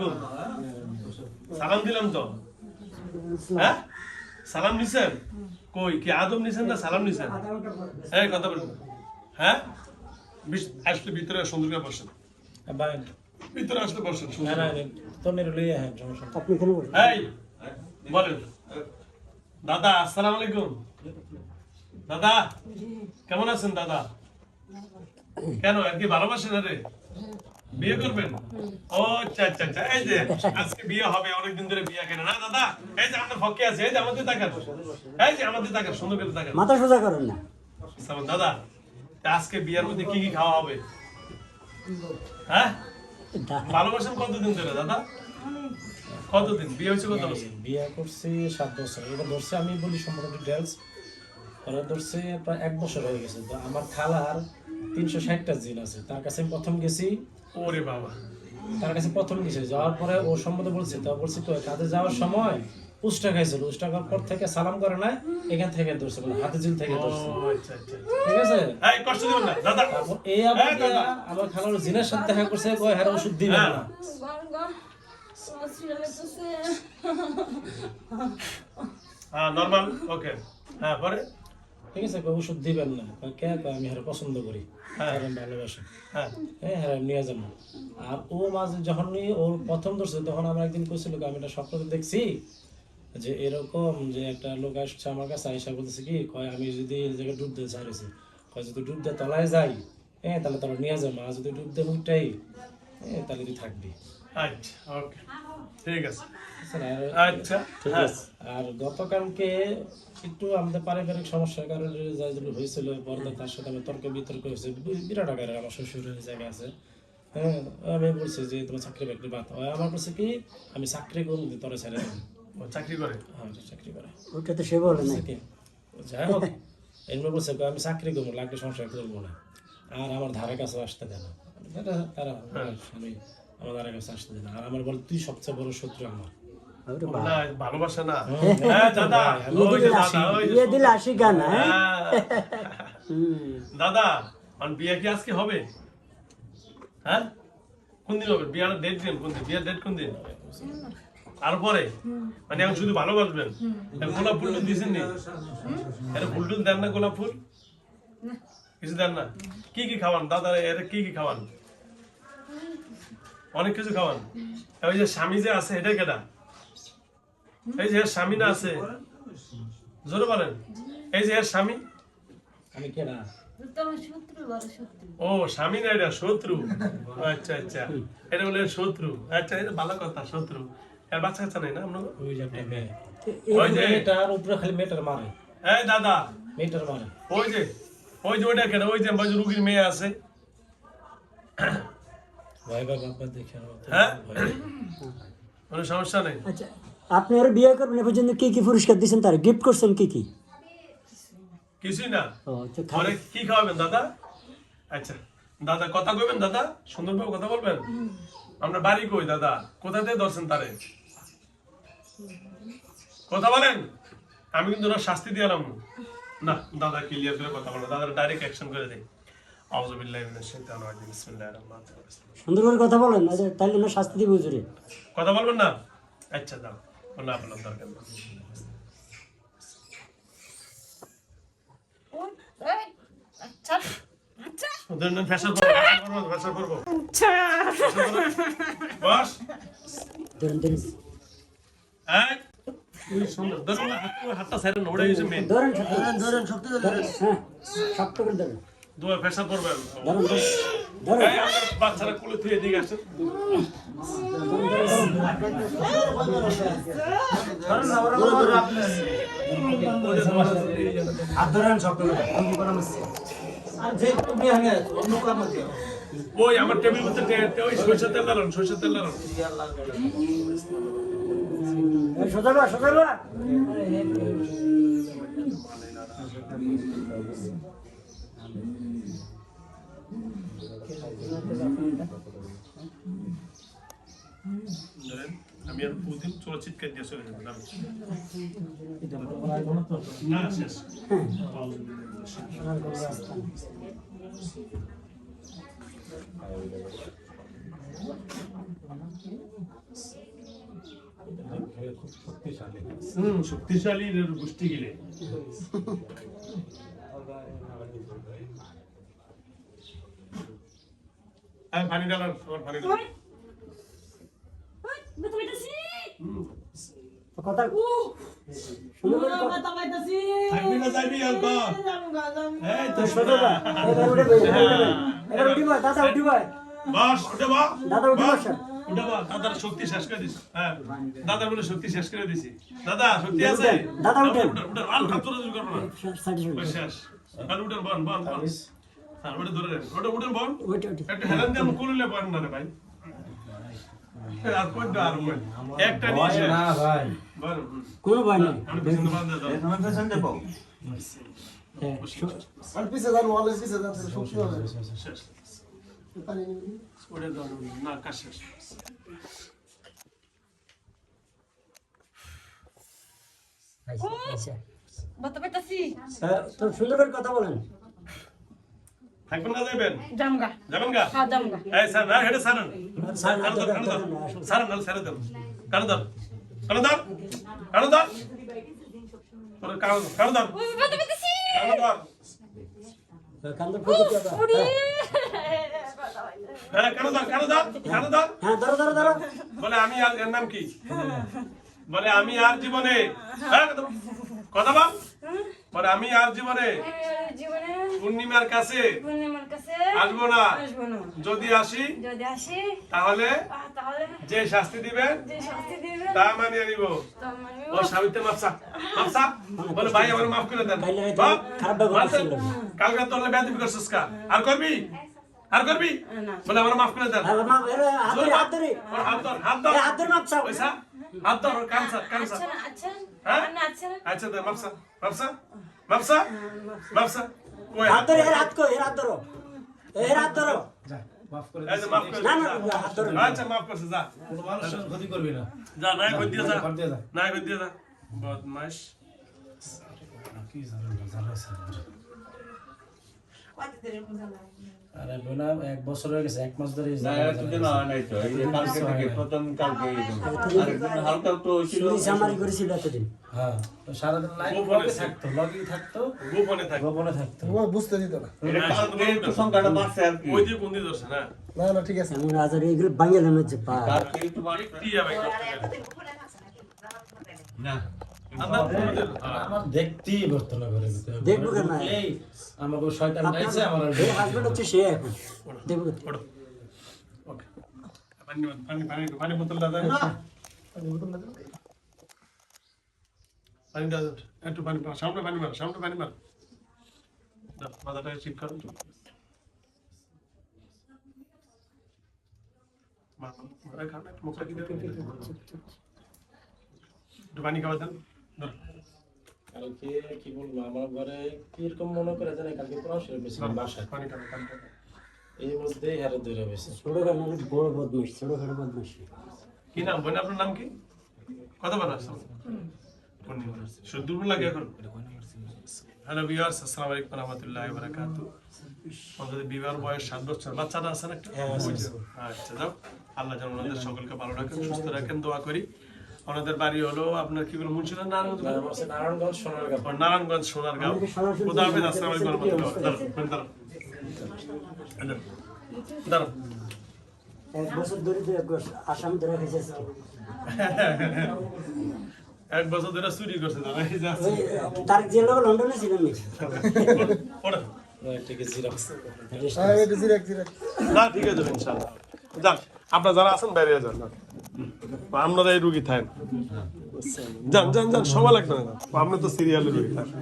আলাইকুম। সালাম দিলাম তো। হ্যাঁ সালাম নিছেন? কই কি আদম নিছেন না সালাম নিছেন? এই কথা বলুন। হ্যাঁ আসলে ভিতরে সুন্দর করে বসেন। ভিতরে আসলে বসেন। এই বলেন দাদা আসসালামু আলাইকুম। দাদা কেমন আছেন দাদা? কেন আর কি ভালোবাসেন? আরে বিয়ে করবেন? ও আচ্ছা আচ্ছা আচ্ছা। এই যে আজকে বিয়ে হবে, অনেকদিন ধরে বিয়ে কেন না দাদা? এই যে আমাদের ফকে আছে, এই যে আমাদের তাকান, এই যে আমাদের তাকান, সুন্দর করে তাকান, মাথা সোজা করেন না দাদা। আজকে বিয়ের মধ্যে কি কি খাওয়া হবে? হ্যাঁ ভালোবাসেন কতদিন ধরে দাদা? কতদিন বিয়ে হয়েছে? কত বছর? বিয়ে করছি 7 বছর। এবার ধরছে আমি বলি সম্পূর্ণ ডিটেলস। ওরা ধরছে প্রায় 1 বছর হয়ে গেছে। তো আমার খালার 360টা জিন আছে, তার কাছে আমি প্রথম গেছি। ওরে বাবা, তার কাছে প্রথম গেছি, যাওয়ার পরে ও সম্বন্ধে বলছে, তো বলছি তো কাজে যাওয়ার সময় উষ্টা খাইছিল, উষ্টা খাওয়ার পর থেকে সালাম করে নাই, এখান থেকে ধরছে, মানে হাতে জিল থেকে ধরছে। আচ্ছা আচ্ছা ঠিক আছে, এই কষ্ট দিবেন না দাদা। তারপর এই আমার খালার জিনের সাথে দেখা করছে, কয় হ্যাঁ ওষুধ দিবেন না। হ্যাঁ নরমাল, ওকে। হ্যাঁ পরে ঠিক আছে, কয় ওষুধ দিবেন না। কে কয় আমি হ্যাঁ পছন্দ করি, আমি ভালোবাসি, হ্যাঁ হ্যাঁ নিয়ে যাবো। আর ও মাঝে যখন ওর প্রথম ধরছে, তখন আমার একদিন কইছিল আমি একটা স্বপ্ন দেখছি যে এরকম যে একটা লোক আসছে আমার কাছে, আইসা বলতেছে কি কয় আমি যদি এই জায়গায় ডুব দিয়ে চাইছি, কয় যদি ডুব দিয়ে তলায় যাই, হ্যাঁ তাহলে তোরা নিয়ে যাবো, আর যদি ডুব দিয়ে উঠটাই তাহলে তুই থাকবি। আচ্ছা ওকে ঠিক আছে। আচ্ছা ঠিক আছে। আর গতকালকে একটু আমাদের পারিবারিক সমস্যার কারণে যেগুলো হয়েছিল, পরে তার সাথে আমি তর্ক বিতর্ক হয়েছে বিরাট আকারের। আমার শ্বশুরের জায়গা আছে, হ্যাঁ আমি বলছি যে তোমার চাকরি বাকরি বাদ। আমার বলছে কি আমি চাকরি করবো, তোরা ছেড়ে দেবো। চাকরি করে? হ্যাঁ চাকরি করে। ওটা তো সে বলে না। যাই হোক, এমনি বলছে আমি চাকরি করবো, লাগলে সংসার করবো না, আর আমার ধারে কাছে আসতে দেয় না। তারা আমি আমার ধারে কাছে আসতে দেয় না, আর আমার বলে তুই সবচেয়ে বড় শত্রু আমার। ভালোবাসা না দিলে আসি গান। দাদা বিয়ে কি আজকে হবে? হ্যাঁ কোন দিন হবে বিয়ার ডেট? দিন কোন দিন বিয়ার ডেট? কোন দিন? আর পরে মানে এখন শুধু ভালোবাসবেন? গোলাপ ফুল দিয়েছেন নি? এটা ফুল টুল দেন না? গোলাপ ফুল কিছু দেন না? কি কি খাওয়ান দাদা? এটা কি কি খাওয়ান? অনেক কিছু খাওয়ান। ওই যে স্বামী যে আছে এটা কেটা? এই যে স্বামী না আছে, জোরে বলেন, এই যে স্বামী। আমি কেনা ও স্বামী না, এটা শত্রু। আচ্ছা আচ্ছা, এটা বলে শত্রু। আচ্ছা এটা ভালো কথা, শত্রু। আর বাচ্চা কাচ্চা নেই না আপনার? ওই যে একটা মেয়ে, ওই যে মেয়েটার উপরে খালি মেয়েটার মারে। এই দাদা মেয়েটার মারে। ওই যে ওইটা কেন? ওই যে রুগীর মেয়ে আছে। ভাই বাবা দেখে হ্যাঁ কোনো সমস্যা নেই। আচ্ছা আপনি আর বিয়ে করবেন, এ পর্যন্ত কি কি পুরস্কার দিয়েছেন, তার গিফট করছেন কি কি? কিছুই না। কি খাওয়াবেন দাদা? আচ্ছা দাদা কথা কইবেন দাদা, সুন্দরভাবে কথা বলবেন। আমরা বাড়ি কই দাদা? কোথা থেকে ধরছেন তারে? কথা বলেন, আমি কিন্তু ওরা শাস্তি দিয়ে এলাম না। দাদা ক্লিয়ার করে কথা বলেন, দাদা ডাইরেক্ট অ্যাকশন করে দেয়। আউযুবিল্লাহি মিনাশ শাইতানির রাজিম, বিসমিল্লাহির রহমানির রহিম। সুন্দর করে কথা বলেন, তাহলে না শাস্তি দিব হুজুরে। কথা বলবেন না? আচ্ছা দাও, বললে আপনার দরকার নেই। বস হাতটা সাইড ওড়ে গেছে মেন। ধরেন শক্ত করে ধরেন। হ্যাঁ শক্ত করে ধরেন। দুয়া ফেসার করবেন। ধরেন এই আমরা বাচ্চারা কোলে থুয়ে দিকে আসেন। ওই আমার টেবিল মধ্যে ওই সরষের তেল লাগান, সরষের তেল লাগান। সোজা আমি আর প্রতিদিন চোরা চিৎকার দিয়ে চলে যাবো না শেষ। শক্তিশালী গোষ্ঠী গিলে পানি ডালার পানি ডালার কথা সুন্দর করে থাকবি না যাবি আঙ্কল এই তো ছোট ভাই এবার উঠে বই এবার উঠি ভাই দাদা উঠি ভাই বস উঠে বা দাদা উঠি বস উঠে বা দাদার শক্তি শেষ করে দিছি হ্যাঁ দাদার বলে শক্তি শেষ করে দিছি দাদা শক্তি আছে দাদা উঠেন উঠে আর তোরা জোর করব না সার্টিফিকেট ওই শেষ আর উঠেন বন বন বন আর ওটা ধরে রেন ওটা উঠেন বন ওইটা একটা হেলান দিয়ে কুললে বন না রে ভাই আর কই আর মই একটা নিয়ে না ভাই বল কোনো ভয় নেই আমি পছন্দ বান্ধে দাও আমার পেছন দেবো হ্যাঁ আর পিছে যান ওয়ালের পিছে যান শক্তি হবে শেষ পানি নিবি ওটা দাও না কাজ শেষ আচ্ছা বলতে পারতাছি তো সুন্দর করে কথা বলেন থাকবেন না যাবেন জামগা যাবেন গা হ্যাঁ জামগা এই স্যার না হেডে সারান স্যার সারান না সারা দাও কারণ দাও কারণ দাও কারণ দাও তোর কারণ দাও বলতে পারতাছি কারণ দাও কান্দ ফুটে উড়ি হ্যাঁ কারণ দাও হ্যাঁ ধরো ধরো ধরো বলে আমি আর এর নাম কি বলে আমি আর জীবনে হ্যাঁ কথা বল বলে আমি আর জীবনে জীবনে পূর্ণিমার কাছে পূর্ণিমার কাছে আসবো না আসবো না যদি আসি যদি আসি তাহলে তাহলে যে শাস্তি দিবেন যে শাস্তি দিবে তা মানিয়ে নিব তা মানব ও সাবিত্রী মাপসা বলে ভাই আমার মাফ করে দেন কাইলে রাতে বাপ, খারাপ ব্যবহার মারতেন। করছিল। কালকে তোর বেয়াদবি করছিস কা আর করবি না বলে আমার মাফ করে দেন আর মা এর হাত ধরে ওর হাত ধর হাত ধর এই হাত ধরে মাপ চাও পয়সা হাত ধর ওর কানসা আচ্ছা না আচ্ছা হ্যাঁ? না আচ্ছা না আচ্ছা দে মাপসা ওই হাত ধরে এর হাত কো এর হাত ধরো এর হাত ধরো যা মাফ করে এই যে মাফ করে না, দে, না, যা। হাত ধরো না। আচ্ছা মাফ করছে যা কোনো মানুষের ক্ষতি করবি না যা নাই কই দিয়ে যা ঘর দিয়ে যা নাই কই দিয়ে যা বদমাশ কি জানাইছে আরে বোনা 1 বছর হয়ে গেছে 1 মাস ধরে না এতদিন হয় নাই তো এই যে কালকে থেকে প্রথম কালকে আরেকদিন হালকা তো ছিল চুরি চামারি করেছিল এতদিন হ্যাঁ তো সারাদিন লাইভ গোপনে থাকতো লগই থাকতো গোপনে থাকে গোপনে থাকতো ও বুঝতে দিত না এটা কালকে একটু সংখ্যাটা বাড়ছে আর কি ওই দিয়ে কোন দিয়ে ধরছে না না না ঠিক আছে এমন আজার এগুলো বাঙ্গালের মধ্যে পা কালকে একটু বাড়ছে কি যাবে না আমার দেখতেই পারতো না ঘরে ভিতরে দেখবো কেন? এই আমাকে শয়তান গাইছে আমার আর এই হাজবেন্ড হচ্ছে সে এখন দেখবো ওঠো ওকে পানি বোতল দাদা পানি দাদা একটু পানি মার সামনে পানি মার দাও, মাথাটা ঠিক করো মুখটা কি দেবে একটু পানি খাওয়া দেন ধরো, কালকে কি বলবো আমার ঘরে কিরকম মনে করে জানে কালকে পড়াশোনা বেশিলাম বাসায় পানি খাবে এই মধ্যেই হারে ধরে বেশি ছোটখাটো অনেক বড় বদমাস ছোটখাটো বদমাস কি নাম বোন আপনার নাম কি কত বার আসছেন শুদ্ধ লাগে এখন হ্যালো ভিউয়ার্স আসসালামু আলাইকুম ওয়া রাহমাতুল্লাহি ওয়া বারাকাতুহু আমাদের বিবাহের বয়স 7 বছর বাচ্চাটা আছে না একটা আচ্ছা যাও আল্লাহ যেন ওনাদের সকলকে ভালো রাখেন সুস্থ রাখেন দোয়া করি ওনাদের বাড়ি হলো আপনার কি বলে মুন্সিগঞ্জ নারায়ণগঞ্জ সোনারগাঁ নারায়ণগঞ্জ সোনারগাঁও খোদা হাফেজ আসসালামু আলাইকুম ওয়া রাহমাতুল্লাহি দাঁড়ান 1 বছর ধরে তো আসাম ধরে গেছে 1 বছর ধরে চুরি করছে দাদা এই যে আছে। তার জেলা লন্ডনে ছিলাম ওটা ঠিক আছে জিরাক্স হ্যাঁ এটা জিরাক না ঠিক আছে ইনশাআল্লাহ যান আপনারা যারা আছেন বাইরে যান না আপনারা এই রুগী থাকেন যান সময় লাগবে না আপনি তো সিরিয়ালের রুগী থাকেন